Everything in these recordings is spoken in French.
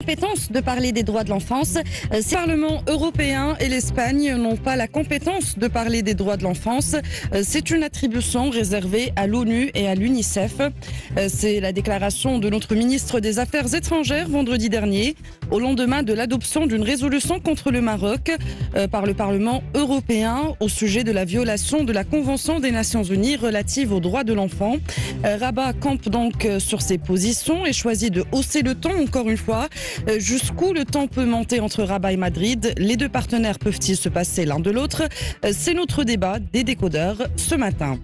compétence de parler des droits de l'enfance. Le Parlement européen et l'Espagne n'ont pas la compétence de parler des droits de l'enfance. C'est une attribution réservée à l'ONU et à l'UNICEF. C'est la déclaration de notre ministre des Affaires étrangères vendredi dernier, au lendemain de l'adoption d'une résolution contre le Maroc par le Parlement européen au sujet de la violation de la Convention des Nations Unies relative aux droits de l'enfant. Rabat campe donc sur ses positions et choisit de hausser le ton encore une fois. Jusqu'où le temps peut monter entre Rabat et Madrid? Les deux partenaires peuvent-ils se passer l'un de l'autre? C'est notre débat des décodeurs ce matin.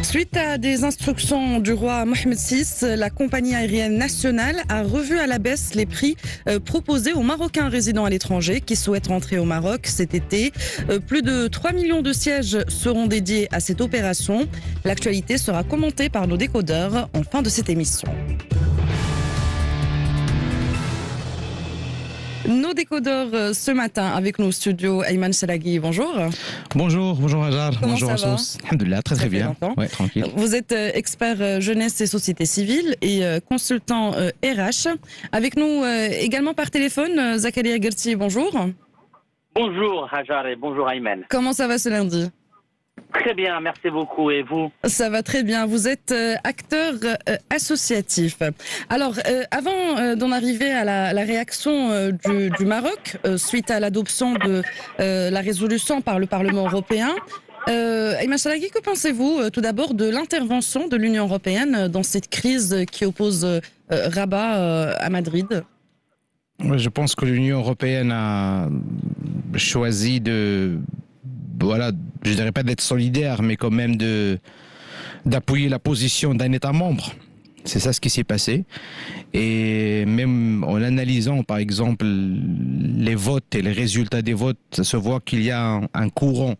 Suite à des instructions du roi Mohamed VI, la compagnie aérienne nationale a revu à la baisse les prix proposés aux Marocains résidant à l'étranger qui souhaitent rentrer au Maroc cet été. Plus de 3 millions de sièges seront dédiés à cette opération. L'actualité sera commentée par nos décodeurs en fin de cette émission. Nos décodeurs ce matin avec nos studios. Ayman Chalagui, bonjour. Bonjour Hajar. Bonjour à tous. Alhamdoulilah, très bien. Ouais, tranquille. Vous êtes expert jeunesse et société civile et consultant RH. Avec nous également par téléphone, Zakaria Gerti, bonjour. Bonjour Hajar et bonjour Ayman. Comment ça va ce lundi? Très bien, merci beaucoup. Et vous? Ça va très bien. Vous êtes acteur associatif. Alors, avant d'en arriver à la réaction du Maroc suite à l'adoption de la résolution par le Parlement européen, Ayman Chalagui, que pensez-vous tout d'abord de l'intervention de l'Union européenne dans cette crise qui oppose Rabat à Madrid? Je pense que l'Union européenne a choisi je dirais pas d'être solidaire, mais quand même d'appuyer la position d'un État membre. C'est ça ce qui s'est passé. Et même en analysant, par exemple, les votes et les résultats des votes, ça se voit qu'il y a un courant,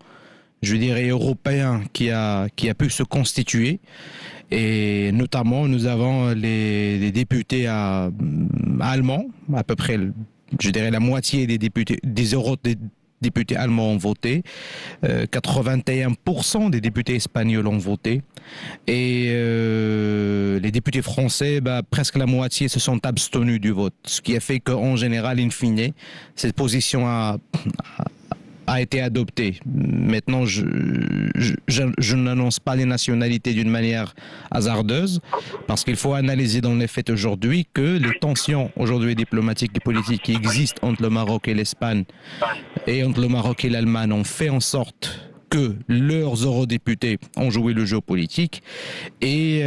je dirais, européen qui a pu se constituer. Et notamment, nous avons les députés allemands, à peu près, je dirais, la moitié des députés, des députés allemands ont voté, 81% des députés espagnols ont voté, et les députés français, presque la moitié se sont abstenus du vote, ce qui a fait qu'en général, in fine, cette position a été adoptée. Maintenant, je n'annonce pas les nationalités d'une manière hasardeuse, parce qu'il faut analyser dans les faits aujourd'hui que les tensions aujourd'hui diplomatiques et politiques qui existent entre le Maroc et l'Espagne et entre le Maroc et l'Allemagne ont fait en sorte que leurs eurodéputés ont joué le jeu politique et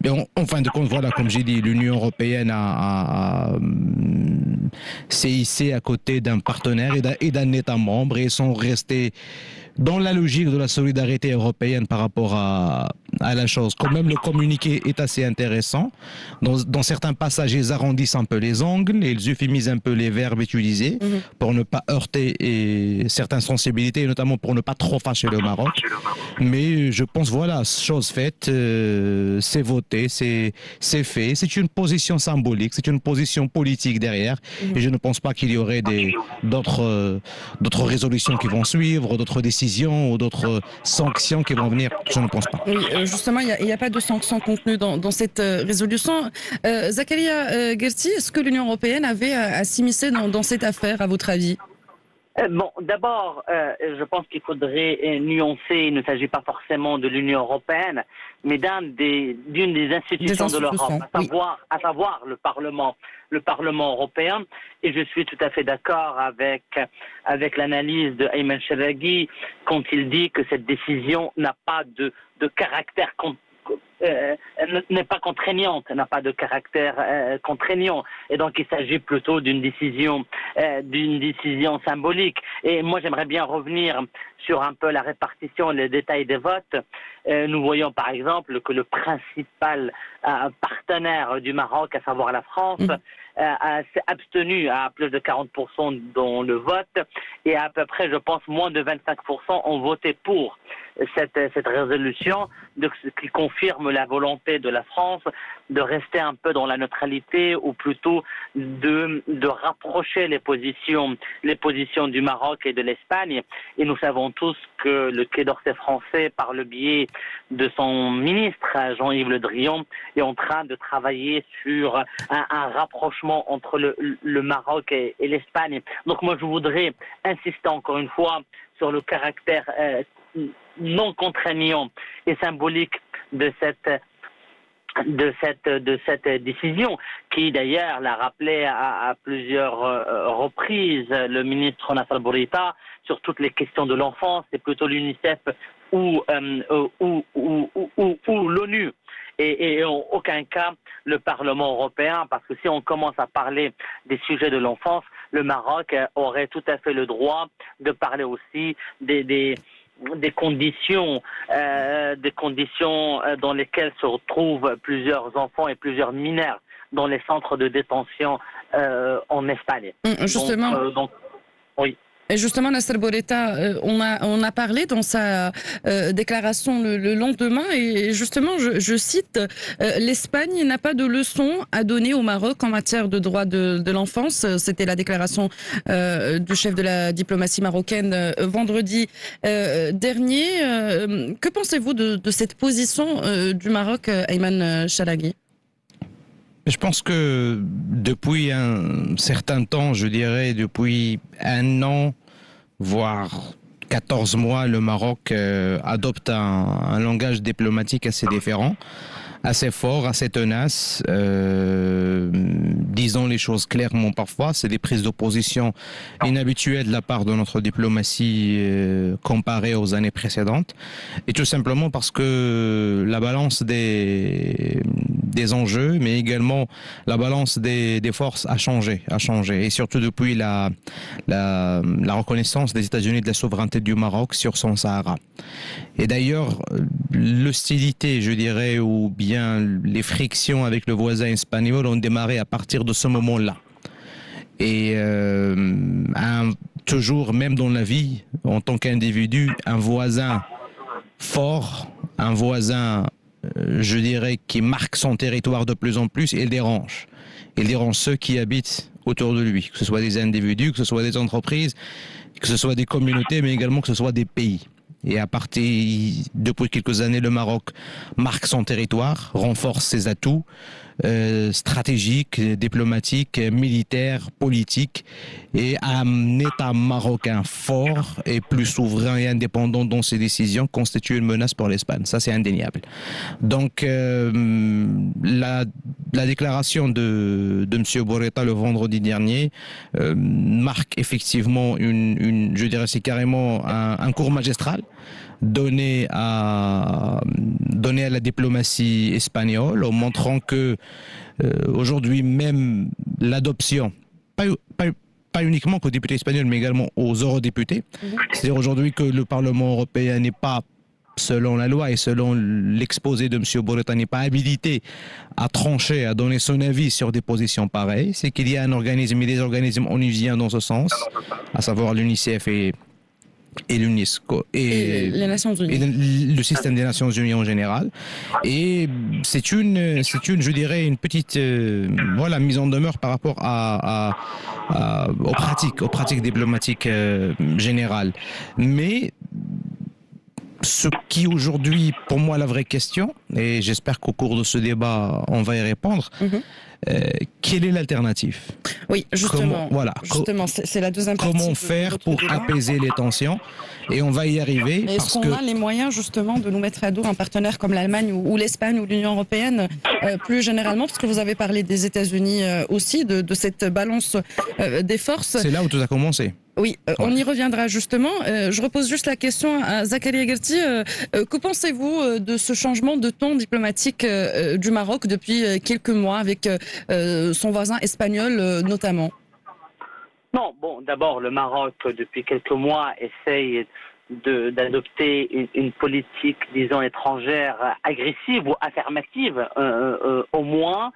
en fin de compte, voilà, comme j'ai dit, l'Union européenne s'est hissée à côté d'un partenaire et d'un État membre et sont restés dans la logique de la solidarité européenne par rapport à la chose. Quand même, le communiqué est assez intéressant. Dans certains passages, ils arrondissent un peu les angles et ils euphémisent un peu les verbes utilisés pour ne pas heurter certaines sensibilités, et notamment pour ne pas trop fâcher le Maroc. Mais je pense, voilà, chose faite, c'est voté, c'est fait. C'est une position symbolique, c'est une position politique derrière. Et je ne pense pas qu'il y aurait d'autres résolutions qui vont suivre, d'autres décisions ou d'autres sanctions qui vont venir. Je ne pense pas. Oui, justement, il n'y a pas de sanctions contenues dans cette résolution. Zakaria Gerti, est-ce que l'Union européenne avait à s'immiscer dans cette affaire, à votre avis? Bon, d'abord, je pense qu'il faudrait nuancer. Il ne s'agit pas forcément de l'Union européenne, mais d'une des institutions de l'Europe, à savoir le Parlement européen. Et je suis tout à fait d'accord avec l'analyse de Ayman Chalagui quand il dit que cette décision n'a pas de caractère n'est pas contraignante, n'a pas de caractère contraignant, et donc il s'agit plutôt d'une décision symbolique. Et moi j'aimerais bien revenir sur un peu la répartition et les détails des votes. Nous voyons par exemple que le principal partenaire du Maroc, à savoir la France, s'est abstenu à plus de 40% dans le vote, et à peu près, je pense, moins de 25% ont voté pour cette résolution, ce qui confirme confirme la volonté de la France de rester un peu dans la neutralité, ou plutôt de rapprocher les positions du Maroc et de l'Espagne. Et nous savons tous que le Quai d'Orsay français, par le biais de son ministre Jean-Yves Le Drian, est en train de travailler sur un rapprochement entre le Maroc et l'Espagne. Donc moi je voudrais insister encore une fois sur le caractère non contraignant et symbolique de cette décision, qui d'ailleurs l'a rappelé à plusieurs reprises le ministre Nassar Bourita sur toutes les questions de l'enfance. C'est plutôt l'UNICEF ou l'ONU, et en aucun cas le Parlement européen, parce que si on commence à parler des sujets de l'enfance, le Maroc aurait tout à fait le droit de parler aussi des conditions dans lesquelles se retrouvent plusieurs enfants et plusieurs mineurs dans les centres de détention en Espagne. Justement. Donc, oui. Et justement, Nassar Bourita, on a parlé dans sa déclaration le lendemain, et justement, je cite, l'Espagne n'a pas de leçon à donner au Maroc en matière de droits de l'enfance. C'était la déclaration du chef de la diplomatie marocaine vendredi dernier. Que pensez-vous de cette position du Maroc, Ayman Chalagui ? Je pense que depuis un certain temps, je dirais depuis 1 an, voire 14 mois, le Maroc adopte un langage diplomatique assez différent, assez fort, assez tenace. Disons les choses clairement parfois, c'est des prises d'opposition inhabituelles de la part de notre diplomatie comparée aux années précédentes. Et tout simplement parce que la balance des enjeux, mais également la balance des forces a changé. Et surtout depuis la reconnaissance des États-Unis de la souveraineté du Maroc sur son Sahara. Et d'ailleurs, l'hostilité, je dirais, ou bien les frictions avec le voisin espagnol ont démarré à partir de ce moment-là. Et toujours, même dans la vie, en tant qu'individu, un voisin fort, un voisin, je dirais, qui marque son territoire de plus en plus, il dérange. Il dérange ceux qui habitent autour de lui, que ce soit des individus, que ce soit des entreprises, que ce soit des communautés, mais également que ce soit des pays. Et depuis quelques années, le Maroc marque son territoire, renforce ses atouts stratégiques, diplomatiques, militaires, politiques, et un État marocain fort et plus souverain et indépendant dans ses décisions constitue une menace pour l'Espagne. Ça, c'est indéniable. Donc, la déclaration de M. Bourita le vendredi dernier marque effectivement je dirais, c'est carrément un cours magistral donné à la diplomatie espagnole, en montrant que aujourd'hui même l'adoption, pas uniquement qu'aux députés espagnols, mais également aux eurodéputés, c'est-à-dire aujourd'hui que le Parlement européen n'est pas, selon la loi et selon l'exposé de M. Bourita, n'est pas habilité à trancher, à donner son avis sur des positions pareilles. C'est qu'il y a un organisme et des organismes onusiens dans ce sens, à savoir l'UNICEF et l'UNESCO et les Nations Unies. Et le système des Nations Unies en général. Et c'est une, je dirais, une petite mise en demeure par rapport aux pratiques diplomatiques générales. Mais ce qui aujourd'hui, pour moi, la vraie question, et j'espère qu'au cours de ce débat, on va y répondre, quelle est l'alternative? Oui, justement. Justement, c'est la deuxième partie. Comment faire pour apaiser les tensions? Et on va y arriver. Est-ce qu'on a les moyens justement de nous mettre à dos un partenaire comme l'Allemagne ou l'Espagne ou l'Union européenne plus généralement, parce que vous avez parlé des États-Unis aussi, de cette balance des forces. C'est là où tout a commencé. Oui, on y reviendra justement. Je repose juste la question à Zakaria Gerti. Que pensez-vous de ce changement de ton diplomatique du Maroc depuis quelques mois avec son voisin espagnol notamment? Non, bon, d'abord, le Maroc, depuis quelques mois, essaye d'adopter une politique, disons, étrangère agressive ou affirmative, au moins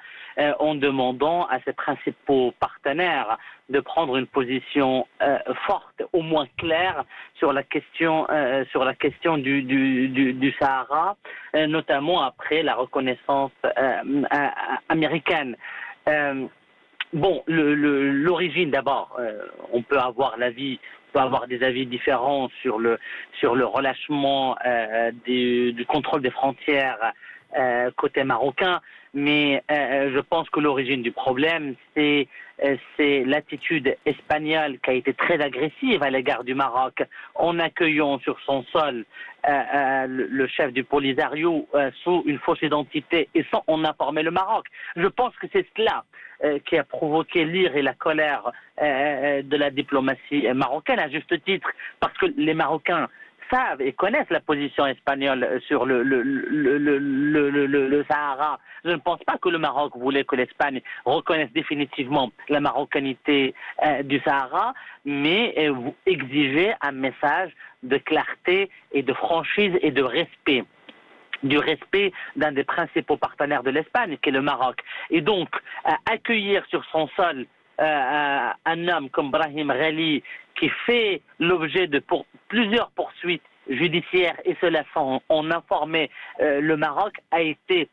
en demandant à ses principaux partenaires de prendre une position forte, au moins claire, sur la question du Sahara, notamment après la reconnaissance américaine. Bon, l'origine d'abord, on peut avoir des avis différents sur le relâchement du contrôle des frontières côté marocain, mais je pense que l'origine du problème, c'est l'attitude espagnole qui a été très agressive à l'égard du Maroc en accueillant sur son sol le chef du Polisario sous une fausse identité et sans en informer le Maroc. Je pense que c'est cela qui a provoqué l'ire et la colère de la diplomatie marocaine, à juste titre, parce que les Marocains savent et connaissent la position espagnole sur le Sahara. Je ne pense pas que le Maroc voulait que l'Espagne reconnaisse définitivement la marocanité du Sahara, mais exigeait un message de clarté et de franchise et de respect. Du respect d'un des principaux partenaires de l'Espagne, qui est le Maroc. Et donc, accueillir sur son sol un homme comme Brahim Ghali, qui fait l'objet de plusieurs poursuites judiciaires, et cela sans en informer le Maroc, a été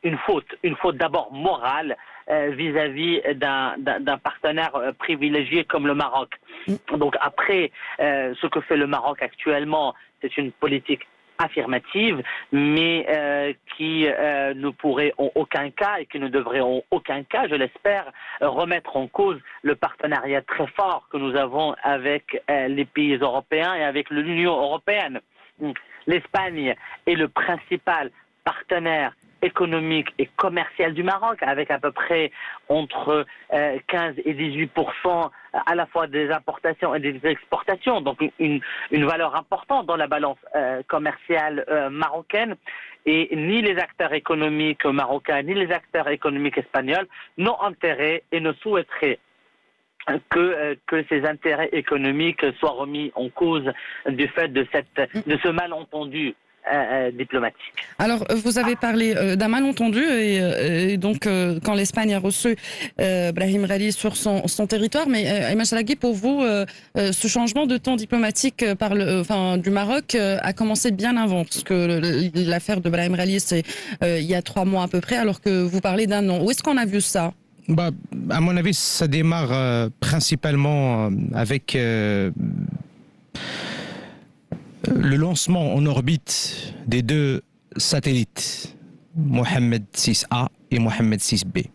une faute d'abord morale vis-à-vis d'un partenaire privilégié comme le Maroc. Donc après, ce que fait le Maroc actuellement, c'est une politique affirmative, mais qui ne pourrait en aucun cas et qui ne devrait en aucun cas, je l'espère, remettre en cause le partenariat très fort que nous avons avec les pays européens et avec l'Union européenne. L'Espagne est le principal partenaire économique et commercial du Maroc, avec à peu près entre 15 et 18% à la fois des importations et des exportations, donc une valeur importante dans la balance commerciale marocaine. Et ni les acteurs économiques marocains ni les acteurs économiques espagnols n'ont intérêt et ne souhaiteraient que ces intérêts économiques soient remis en cause du fait de ce malentendu diplomatique. Alors, vous avez parlé d'un malentendu et donc quand l'Espagne a reçu Brahim Ghali sur son territoire, mais Ayman Chalagui, pour vous, ce changement de ton diplomatique du Maroc a commencé bien avant, parce que l'affaire de Brahim Ghali, c'est il y a 3 mois à peu près, alors que vous parlez d'un an. Où est-ce qu'on a vu ça ? À mon avis, ça démarre principalement avec le lancement en orbite des 2 satellites, Mohamed 6A et Mohamed 6B.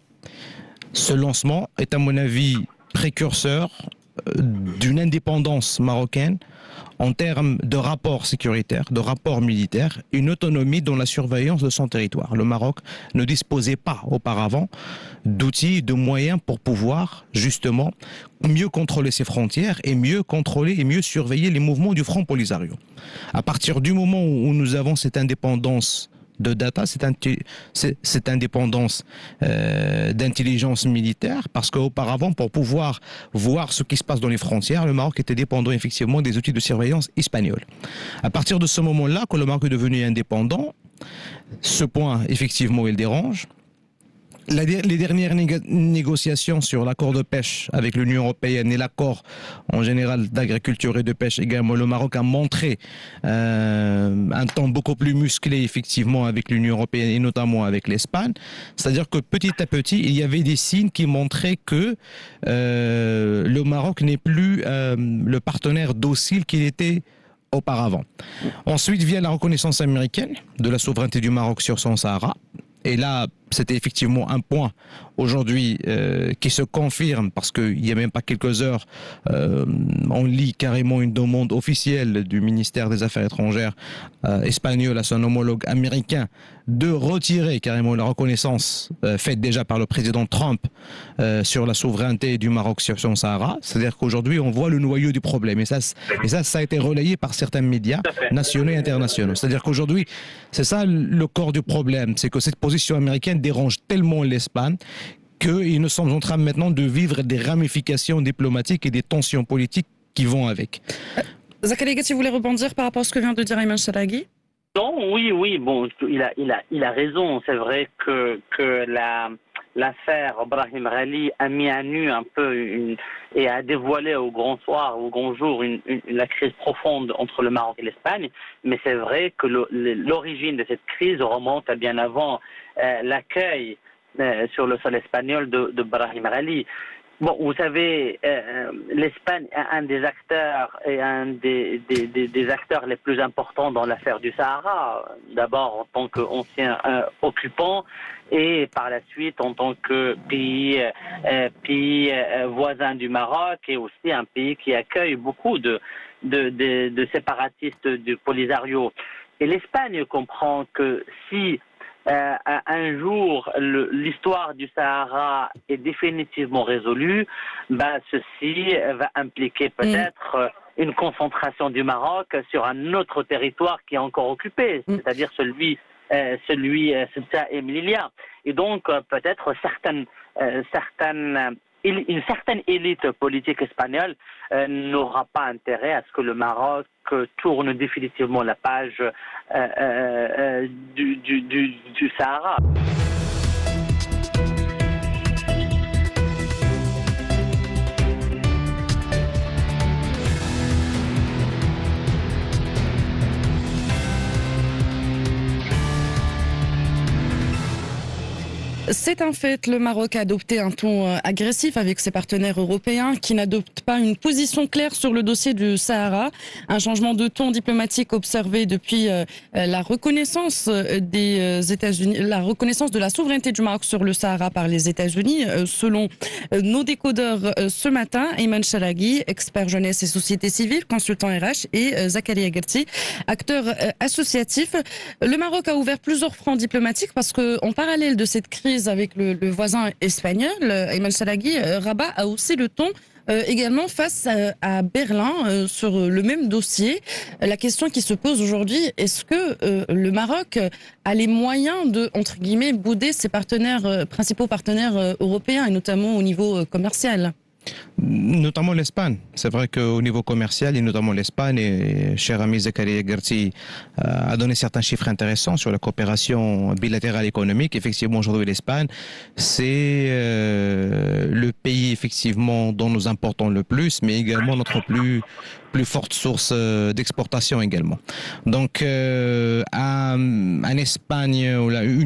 Ce lancement est, à mon avis, précurseur d'une indépendance marocaine en termes de rapports sécuritaires, de rapports militaires, une autonomie dans la surveillance de son territoire. Le Maroc ne disposait pas auparavant d'outils, de moyens pour pouvoir justement mieux contrôler ses frontières et mieux contrôler et mieux surveiller les mouvements du Front Polisario. À partir du moment où nous avons cette indépendance de data, cette indépendance d'intelligence militaire, parce qu'auparavant, pour pouvoir voir ce qui se passe dans les frontières, le Maroc était dépendant effectivement des outils de surveillance espagnols. À partir de ce moment-là, quand le Maroc est devenu indépendant, ce point, effectivement, il dérange. Les dernières négociations sur l'accord de pêche avec l'Union européenne et l'accord en général d'agriculture et de pêche également, le Maroc a montré un ton beaucoup plus musclé effectivement avec l'Union européenne et notamment avec l'Espagne. C'est-à-dire que petit à petit, il y avait des signes qui montraient que le Maroc n'est plus le partenaire docile qu'il était auparavant. Ensuite vient la reconnaissance américaine de la souveraineté du Maroc sur son Sahara. Et là, c'était effectivement un point aujourd'hui qui se confirme parce qu'il n'y a même pas quelques heures, on lit carrément une demande officielle du ministère des Affaires étrangères espagnol à son homologue américain de retirer carrément la reconnaissance faite déjà par le président Trump sur la souveraineté du Maroc sur son Sahara. C'est-à-dire qu'aujourd'hui, on voit le noyau du problème. Et ça a été relayé par certains médias nationaux et internationaux. C'est-à-dire qu'aujourd'hui, c'est ça le corps du problème. C'est que cette position américaine dérange tellement l'Espagne qu'ils nous sommes en train maintenant de vivre des ramifications diplomatiques et des tensions politiques qui vont avec. Zakaria Gatti, vous voulez rebondir par rapport à ce que vient de dire Ayman Shalaghi? Non, oui, bon, il a raison. C'est vrai que l'affaire Brahim Rali a mis à nu un peu et a dévoilé au grand soir, au grand jour, la crise profonde entre le Maroc et l'Espagne. Mais c'est vrai que l'origine de cette crise remonte à bien avant l'accueil sur le sol espagnol de Brahim Rali. Bon, vous savez, l'Espagne est un des acteurs et un des acteurs les plus importants dans l'affaire du Sahara. D'abord en tant qu'ancien occupant et par la suite en tant que pays voisin du Maroc et aussi un pays qui accueille beaucoup de séparatistes du Polisario. Et l'Espagne comprend que si un jour l'histoire du Sahara est définitivement résolue, ceci va impliquer peut-être une concentration du Maroc sur un autre territoire qui est encore occupé, c'est-à-dire celui Ceuta et Melilla. Et donc peut-être une certaine élite politique espagnole n'aura pas intérêt à ce que le Maroc tourne définitivement la page du Sahara. C'est un fait, le Maroc a adopté un ton agressif avec ses partenaires européens qui n'adoptent pas une position claire sur le dossier du Sahara. Un changement de ton diplomatique observé depuis la reconnaissance des États-Unis, la reconnaissance de la souveraineté du Maroc sur le Sahara par les États-Unis. Selon nos décodeurs ce matin, Ayman Shalaghi, expert jeunesse et société civile, consultant RH, et Zakaria Gatti, acteur associatif. Le Maroc a ouvert plusieurs fronts diplomatiques parce qu'en parallèle de cette crise avec le voisin espagnol, Ayman Shalaghi, Rabat a haussé le ton également face à Berlin sur le même dossier. La question qui se pose aujourd'hui, est-ce que le Maroc a les moyens de, entre guillemets, bouder ses principaux partenaires européens, et notamment au niveau commercial ? Notamment l'Espagne. C'est vrai qu'au niveau commercial, et notamment l'Espagne, et cher ami Zakaria Gatti a donné certains chiffres intéressants sur la coopération bilatérale économique. Effectivement, aujourd'hui, l'Espagne, c'est le pays effectivement dont nous importons le plus, mais également notre plus forte source d'exportation également. Donc, une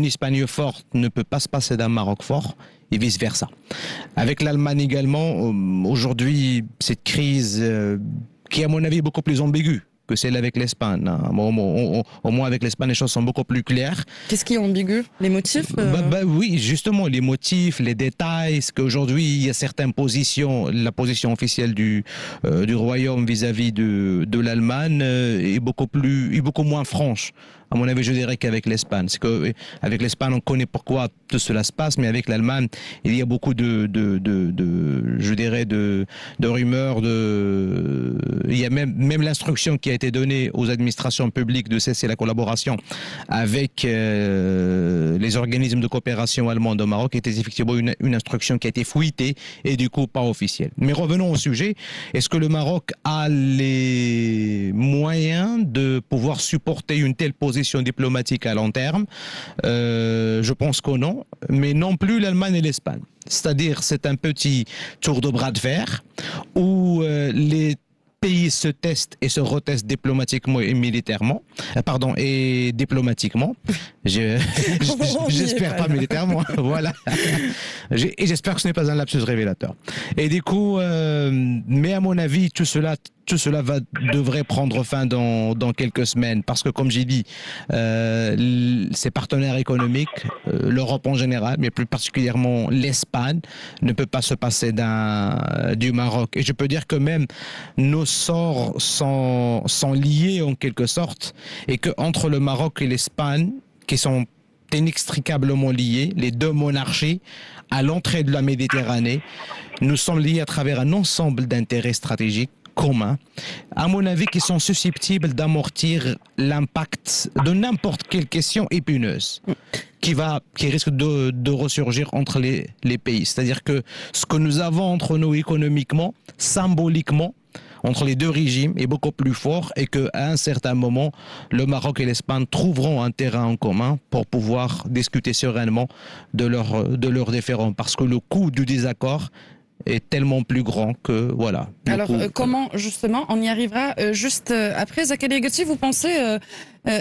Espagne forte ne peut pas se passer d'un Maroc fort, et vice-versa. Avec l'Allemagne également, aujourd'hui, cette crise qui est à mon avis beaucoup plus ambiguë que celle avec l'Espagne. Au moins avec l'Espagne, les choses sont beaucoup plus claires. Qu'est-ce qui est ambigu? Les motifs Oui, justement, les motifs, les détails, ce qu'aujourd'hui, il y a certaines positions, la position officielle du Royaume vis-à-vis de l'Allemagne est beaucoup moins franche. À mon avis, je dirais qu'avec l'Espagne. C'est qu'avec l'Espagne, on connaît pourquoi tout cela se passe, mais avec l'Allemagne, il y a beaucoup de rumeurs, il y a même l'instruction qui a été donnée aux administrations publiques de cesser la collaboration avec les organismes de coopération allemands au Maroc, était effectivement une instruction qui a été fouilletée et du coup pas officielle. Mais revenons au sujet. Est-ce que le Maroc a les moyens de pouvoir supporter une telle position diplomatique à long terme? Je pense que non, mais non plus l'Allemagne et l'Espagne. C'est-à-dire, c'est un petit tour de bras de fer où les pays se testent et se retestent diplomatiquement et militairement, et diplomatiquement. J'espère pas militairement, voilà. Et j'espère que ce n'est pas un lapsus révélateur. Et du coup, mais à mon avis, tout cela devrait prendre fin dans quelques semaines, parce que comme j'ai dit, ses partenaires économiques, l'Europe en général, mais plus particulièrement l'Espagne, ne peut pas se passer du Maroc. Et je peux dire que même nos sorts sont liés en quelque sorte, et que entre le Maroc et l'Espagne, qui sont inextricablement liés, les deux monarchies, à l'entrée de la Méditerranée, nous sommes liés à travers un ensemble d'intérêts stratégiques communs, à mon avis, qui sont susceptibles d'amortir l'impact de n'importe quelle question épineuse qui risque de ressurgir entre les pays. C'est-à-dire que ce que nous avons entre nous économiquement, symboliquement, entre les deux régimes est beaucoup plus fort et qu'à un certain moment, le Maroc et l'Espagne trouveront un terrain en commun pour pouvoir discuter sereinement de leurs différends. Parce que le coût du désaccord est tellement plus grand que voilà. Alors comment justement on y arrivera juste après? Zakaria Ghachi, vous pensez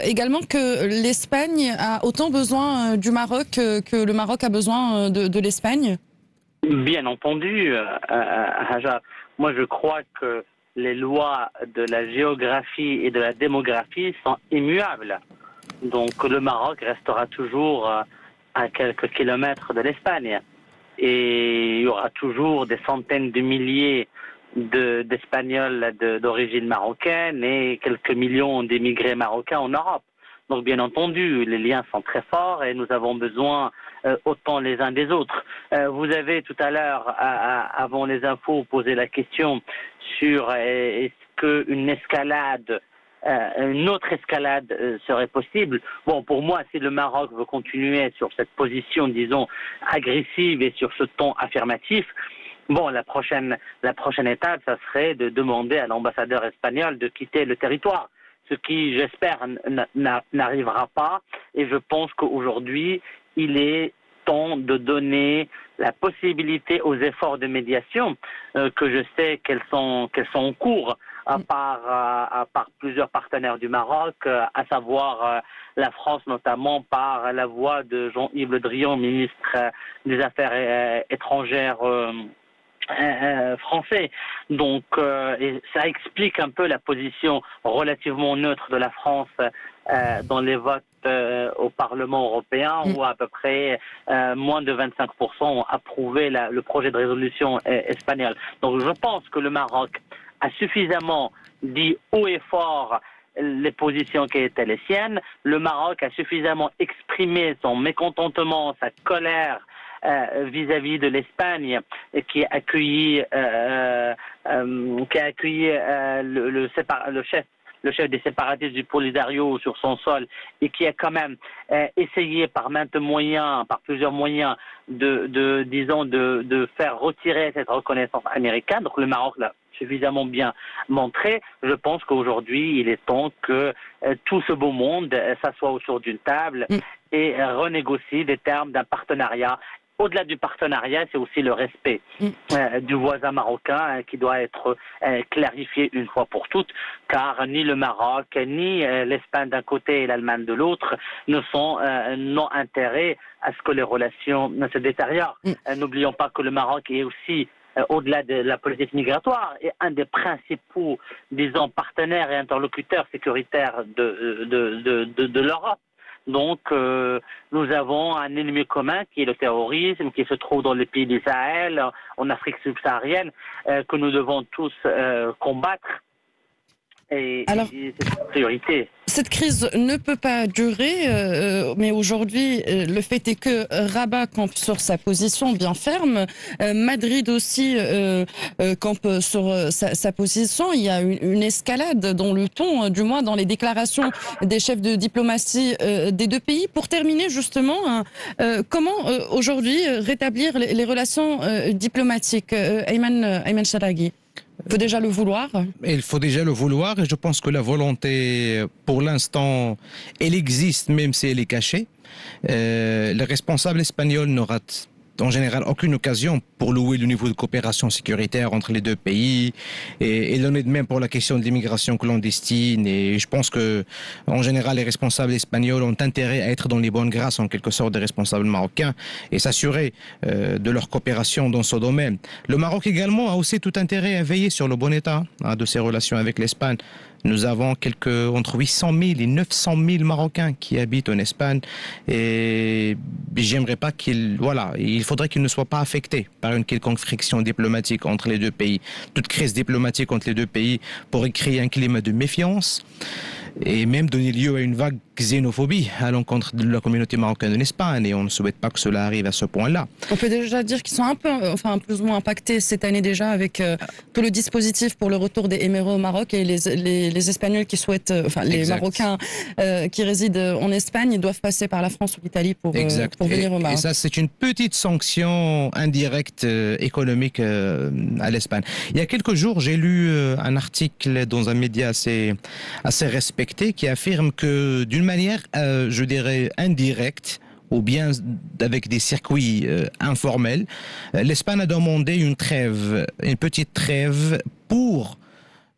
également que l'Espagne a autant besoin du Maroc que le Maroc a besoin de l'Espagne? Bien entendu, Hajar. Moi je crois que les lois de la géographie et de la démographie sont immuables. Donc le Maroc restera toujours à quelques kilomètres de l'Espagne. Et il y aura toujours des centaines de milliers d'Espagnols d'origine marocaine et quelques millions d'émigrés marocains en Europe. Donc bien entendu, les liens sont très forts et nous avons besoin autant les uns des autres. Vous avez tout à l'heure, avant les infos, posé la question sur est-ce qu'une escalade, une autre escalade serait possible. Bon, pour moi, si le Maroc veut continuer sur cette position, disons, agressive et sur ce ton affirmatif, bon, la prochaine étape, ça serait de demander à l'ambassadeur espagnol de quitter le territoire. Ce qui, j'espère, n'arrivera pas. Et je pense qu'aujourd'hui, il est temps de donner la possibilité aux efforts de médiation, que je sais qu'elles sont en cours, par plusieurs partenaires du Maroc, à savoir la France notamment par la voix de Jean-Yves Le Drian, ministre des Affaires étrangères français. Donc et ça explique un peu la position relativement neutre de la France dans les votes au Parlement européen, où à peu près moins de 25% ont approuvé le projet de résolution espagnol. Donc je pense que le Maroc a suffisamment dit haut et fort les positions qui étaient les siennes. Le Maroc a suffisamment exprimé son mécontentement, sa colère vis-à-vis de l'Espagne, qui a accueilli le chef des séparatistes du Polisario sur son sol, et qui a quand même essayé par plusieurs moyens de faire retirer cette reconnaissance américaine. Donc le Maroc l'a suffisamment bien montré. Je pense qu'aujourd'hui, il est temps que tout ce beau monde s'assoie autour d'une table et renégocie des termes d'un partenariat. Au-delà du partenariat, c'est aussi le respect du voisin marocain qui doit être clarifié une fois pour toutes, car ni le Maroc, ni l'Espagne d'un côté et l'Allemagne de l'autre n'ont intérêt à ce que les relations ne se détériorent. N'oublions pas que le Maroc est aussi, au-delà de la politique migratoire, est un des principaux, disons, partenaires et interlocuteurs sécuritaires de l'Europe. Donc, nous avons un ennemi commun qui est le terrorisme, qui se trouve dans les pays du Sahel, en Afrique subsaharienne, que nous devons tous combattre. Et c'est une priorité. Cette crise ne peut pas durer, mais aujourd'hui, le fait est que Rabat campe sur sa position bien ferme. Madrid aussi campe sur sa position. Il y a une escalade dans le ton, du moins dans les déclarations des chefs de diplomatie des deux pays. Pour terminer, justement, comment aujourd'hui rétablir les relations diplomatiques? Ayman Charaghi. Il faut déjà le vouloir. Il faut déjà le vouloir, et je pense que la volonté, pour l'instant, elle existe, même si elle est cachée. Le responsable espagnol n'aura en général aucune occasion pour louer le niveau de coopération sécuritaire entre les deux pays, et il en est de même pour la question de l'immigration clandestine. Et je pense que en général les responsables espagnols ont intérêt à être dans les bonnes grâces en quelque sorte des responsables marocains et s'assurer de leur coopération dans ce domaine. Le Maroc également a aussi tout intérêt à veiller sur le bon état de ses relations avec l'Espagne. Nous avons entre 800 000 et 900 000 Marocains qui habitent en Espagne, et j'aimerais pas il faudrait qu'ils ne soient pas affectés par une quelconque friction diplomatique entre les deux pays. Toute crise diplomatique entre les deux pays pourrait créer un climat de méfiance. et même donner lieu à une vague xénophobie à l'encontre de la communauté marocaine en Espagne, et on ne souhaite pas que cela arrive à ce point-là. On peut déjà dire qu'ils sont un peu, enfin plus ou moins impactés cette année déjà avec tout le dispositif pour le retour des émirats au Maroc, et les Espagnols qui souhaitent, les Marocains qui résident en Espagne, ils doivent passer par la France ou l'Italie pour venir au Maroc. Et ça, c'est une petite sanction indirecte économique à l'Espagne. Il y a quelques jours, j'ai lu un article dans un média assez respecté qui affirme que d'une manière, je dirais, indirecte, ou bien avec des circuits informels, l'Espagne a demandé une petite trêve pour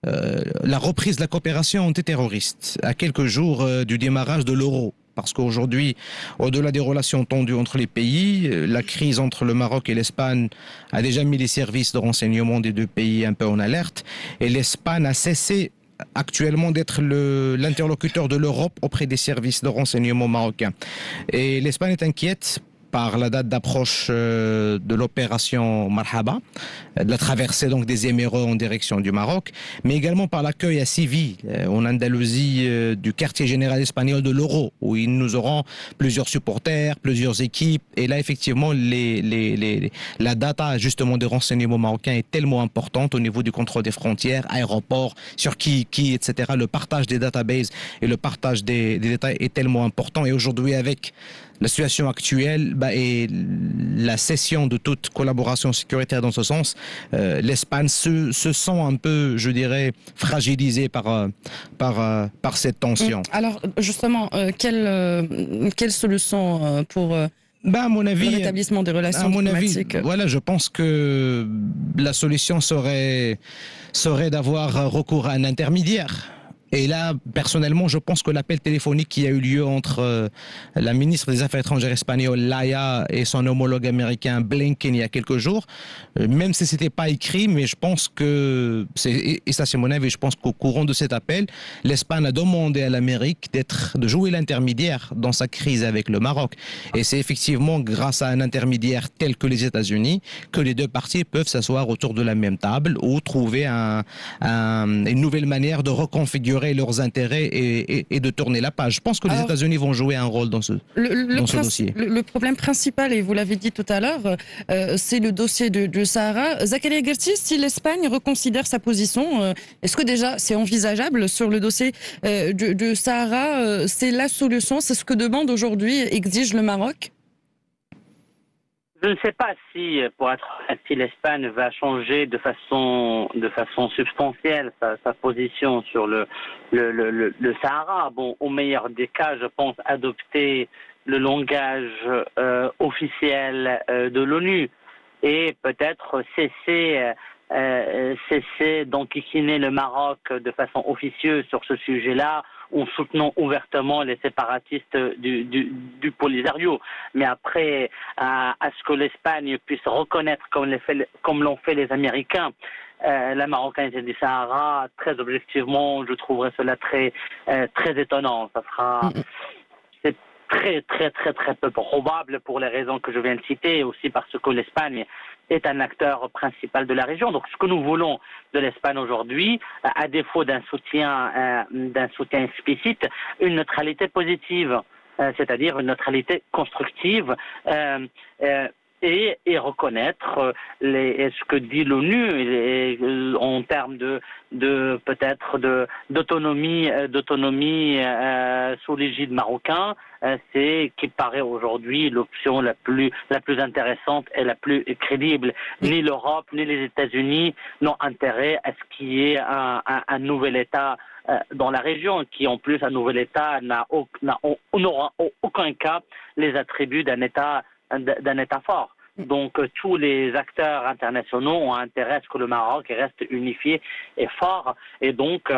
la reprise de la coopération antiterroriste à quelques jours du démarrage de l'euro. Parce qu'aujourd'hui, au-delà des relations tendues entre les pays, la crise entre le Maroc et l'Espagne a déjà mis les services de renseignement des deux pays un peu en alerte, et l'Espagne a cessé actuellement d'être l'interlocuteur de l'Europe auprès des services de renseignement marocains. Et l'Espagne est inquiète par la date d'approche de l'opération Marhaba, de la traversée donc des Émirats en direction du Maroc, mais également par l'accueil à Séville, en Andalousie, du quartier général espagnol de l'Euro, où nous aurons plusieurs supporters, plusieurs équipes, et là effectivement la data justement des renseignements marocains est tellement importante au niveau du contrôle des frontières, aéroports, sur qui, etc. Le partage des databases et le partage des détails est tellement important, et aujourd'hui avec la situation actuelle et la cession de toute collaboration sécuritaire dans ce sens, l'Espagne se sent un peu, je dirais, fragilisée par cette tension. Alors justement, quelle solution pour à mon avis, le rétablissement des relations diplomatiques? Voilà, je pense que la solution serait d'avoir recours à un intermédiaire. Et là, personnellement, je pense que l'appel téléphonique qui a eu lieu entre la ministre des Affaires étrangères espagnole, Laia, et son homologue américain, Blinken, il y a quelques jours, même si c'était pas écrit, mais je pense que, et ça c'est mon avis, je pense qu'au courant de cet appel, l'Espagne a demandé à l'Amérique de jouer l'intermédiaire dans sa crise avec le Maroc. Et c'est effectivement grâce à un intermédiaire tel que les États-Unis que les deux parties peuvent s'asseoir autour de la même table ou trouver une nouvelle manière de reconfigurer leurs intérêts et de tourner la page. Je pense que les États-Unis vont jouer un rôle dans ce dossier. Le problème principal, et vous l'avez dit tout à l'heure, c'est le dossier du Sahara. Zakaria Gertis, si l'Espagne reconsidère sa position, est-ce que déjà c'est envisageable sur le dossier du Sahara? C'est la solution, c'est ce que demande aujourd'hui, exige le Maroc? Je ne sais pas si, pour être honnête, si l'Espagne va changer de façon substantielle sa position sur le Sahara. Bon, au meilleur des cas, je pense adopter le langage officiel de l'ONU et peut-être cesser d'enquiquiner le Maroc de façon officieuse sur ce sujet-là, en soutenant ouvertement les séparatistes du Polisario. Mais après, à ce que l'Espagne puisse reconnaître, comme l'ont fait les Américains, la marocanité du Sahara, très objectivement, je trouverais cela très étonnant. Ça sera... très peu probable pour les raisons que je viens de citer, et aussi parce que l'Espagne est un acteur principal de la région. Donc ce que nous voulons de l'Espagne aujourd'hui, à défaut d'un soutien explicite, une neutralité positive, c'est-à-dire une neutralité constructive, et reconnaître ce que dit l'ONU en termes de peut-être d'autonomie sous l'égide marocain, c'est qui paraît aujourd'hui l'option la plus intéressante et la plus crédible. Ni l'Europe ni les États-Unis n'ont intérêt à ce qu'il y ait un nouvel État dans la région, qui en plus un nouvel État n'aura en aucun cas les attributs d'un État fort. Donc tous les acteurs internationaux ont intérêt à ce que le Maroc reste unifié et fort, et donc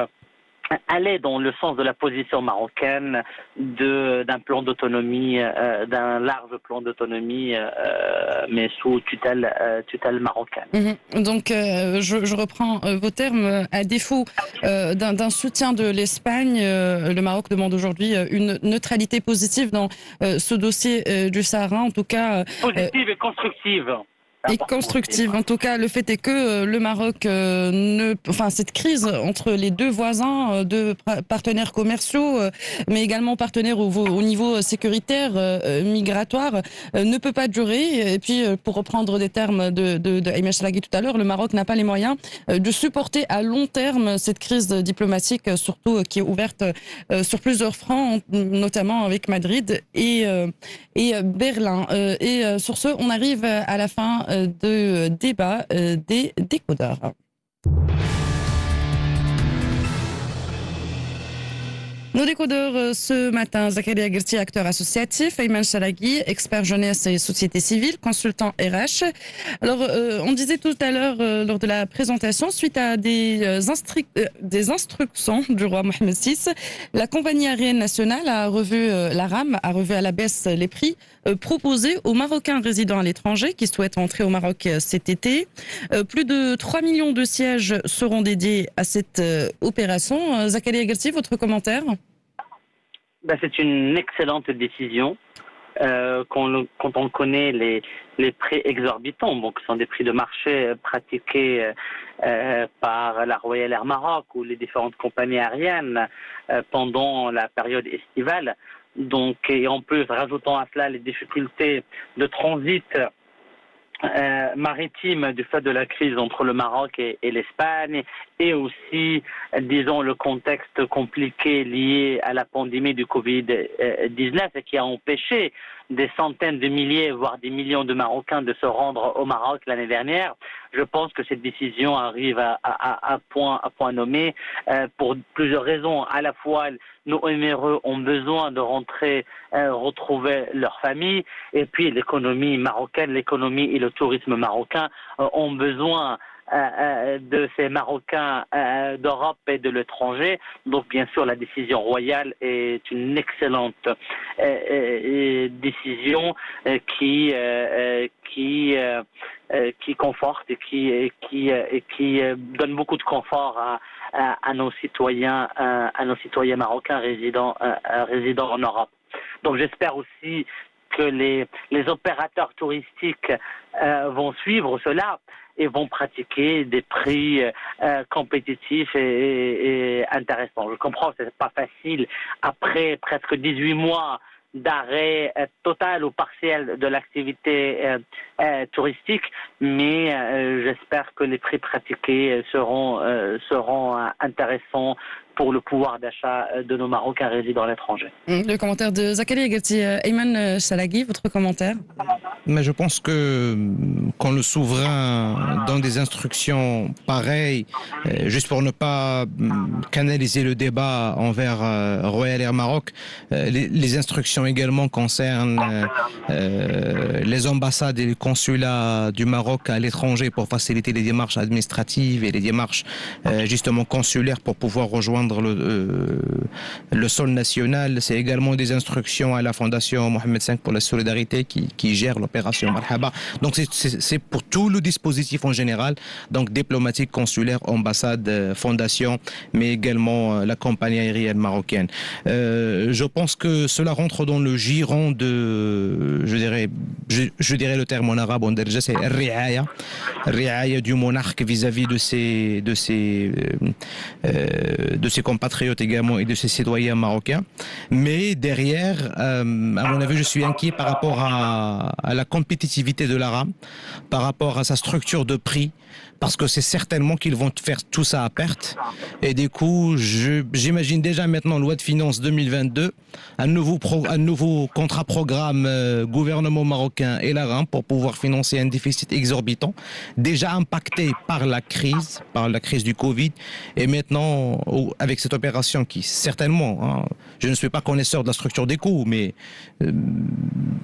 aller dans le sens de la position marocaine d'un plan d'autonomie, d'un large plan d'autonomie, mais sous tutelle marocaine. Donc, je reprends vos termes. À défaut d'un soutien de l'Espagne, le Maroc demande aujourd'hui une neutralité positive dans ce dossier du Sahara, en tout cas... Positive et constructive. Et constructive. En tout cas, le fait est que le Maroc, cette crise entre les deux voisins, deux partenaires commerciaux, mais également partenaires au niveau sécuritaire, migratoire, ne peut pas durer. Et puis, pour reprendre des termes de Ayman Chalagui tout à l'heure, le Maroc n'a pas les moyens de supporter à long terme cette crise diplomatique, surtout qui est ouverte sur plusieurs fronts, notamment avec Madrid et Berlin. Et sur ce, on arrive à la fin de débat des décodeurs. Nos décodeurs ce matin, Zakaria Gerti, acteur associatif, Ayman Chalagui, expert jeunesse et société civile, consultant RH. Alors, on disait tout à l'heure lors de la présentation, suite à des instructions du roi Mohamed VI, la compagnie aérienne nationale a revu, la RAM a revu à la baisse les prix proposés aux Marocains résidant à l'étranger qui souhaitent rentrer au Maroc cet été. Plus de 3 millions de sièges seront dédiés à cette opération. Zakaria Gerti, votre commentaire ? C'est une excellente décision. Quand on connaît les prix exorbitants, donc ce sont des prix de marché pratiqués par la Royal Air Maroc ou les différentes compagnies aériennes pendant la période estivale. Donc, et en plus, rajoutons à cela les difficultés de transit maritime du fait de la crise entre le Maroc et l'Espagne, et aussi, disons, le contexte compliqué lié à la pandémie du Covid-19 et qui a empêché des centaines de milliers, voire des millions de Marocains de se rendre au Maroc l'année dernière. Je pense que cette décision arrive à point nommé pour plusieurs raisons. À la fois, nos MRE ont besoin de rentrer, retrouver leur famille, et puis l'économie marocaine, l'économie et le tourisme marocain ont besoin de ces Marocains d'Europe et de l'étranger. Donc bien sûr la décision royale est une excellente décision qui conforte et qui donne beaucoup de confort à nos citoyens marocains résidant en Europe. Donc j'espère aussi que les opérateurs touristiques vont suivre cela et vont pratiquer des prix compétitifs et intéressants. Je comprends que ce n'est pas facile après presque 18 mois d'arrêt total ou partiel de l'activité touristique, mais j'espère que les prix pratiqués seront intéressants pour le pouvoir d'achat de nos Marocains résidant à l'étranger. Le commentaire de Zakaria Gerti. Ayman Chalagui, votre commentaire? Mais je pense que quand le souverain donne des instructions pareilles, juste pour ne pas canaliser le débat envers Royal Air Maroc, les instructions également concernent les ambassades et les consulats du Maroc à l'étranger pour faciliter les démarches administratives et les démarches justement consulaires pour pouvoir rejoindre le sol national. C'est également des instructions à la Fondation Mohamed V pour la solidarité qui gère l'opération Marhaba. Donc c'est pour tout le dispositif en général, donc diplomatique, consulaire, ambassade, fondation, mais également la compagnie aérienne marocaine. Je pense que cela rentre dans le giron de, je dirais le terme en arabe, on dirait c'est riaya du monarque vis-à-vis de ses compatriotes également et de ses citoyens marocains. Mais derrière, à mon avis, je suis inquiet par rapport à la compétitivité de la RAM, par rapport à sa structure de prix, parce que c'est certainement qu'ils vont faire tout ça à perte. Et du coup, j'imagine déjà maintenant, loi de finances 2022, un nouveau contrat programme gouvernement marocain et la RAM pour pouvoir financer un déficit exorbitant, déjà impacté par la crise du Covid. Et maintenant, avec cette opération qui, certainement, je ne suis pas connaisseur de la structure des coûts, mais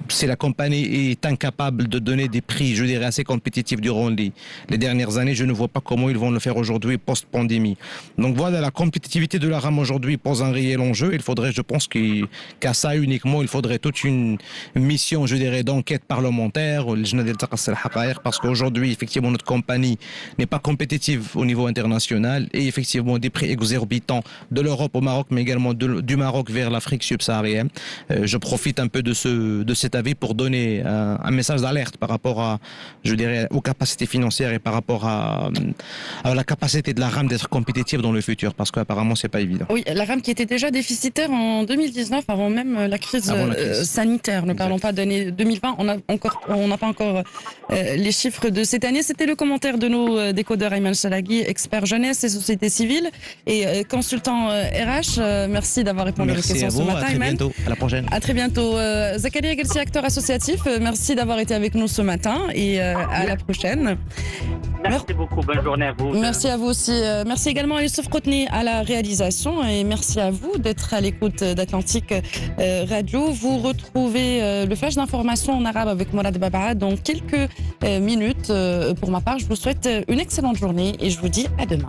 si la compagnie est incapable de donner des prix, je dirais, assez compétitifs durant les dernières années, années, je ne vois pas comment ils vont le faire aujourd'hui post-pandémie. Donc voilà, la compétitivité de la RAM aujourd'hui pose un réel enjeu. Il faudrait, je pense qu'à ça uniquement, il faudrait toute une mission, je dirais, d'enquête parlementaire, parce qu'aujourd'hui, effectivement, notre compagnie n'est pas compétitive au niveau international et effectivement des prix exorbitants de l'Europe au Maroc, mais également du Maroc vers l'Afrique subsaharienne. Je profite un peu de cet avis pour donner un message d'alerte par rapport à, je dirais, aux capacités financières et par rapport à la capacité de la RAM d'être compétitive dans le futur, parce qu'apparemment c'est pas évident. Oui, la RAM qui était déjà déficitaire en 2019, avant même la crise sanitaire. Ne parlons pas d'année 2020. On n'a pas encore les chiffres de cette année. C'était le commentaire de nos décodeurs Ayman Chalagui, expert jeunesse et société civile et consultant RH. Merci d'avoir répondu à nos questions ce matin. À très bientôt. À la prochaine. À très bientôt. Zakaria Gelsi, acteur associatif. Merci d'avoir été avec nous ce matin et à la prochaine. Merci beaucoup. Bonne journée à vous. Merci à vous aussi. Merci également à Youssef Koutni à la réalisation et merci à vous d'être à l'écoute d'Atlantique Radio. Vous retrouvez le flash d'information en arabe avec Mourad Baba dans quelques minutes. Pour ma part, je vous souhaite une excellente journée et je vous dis à demain.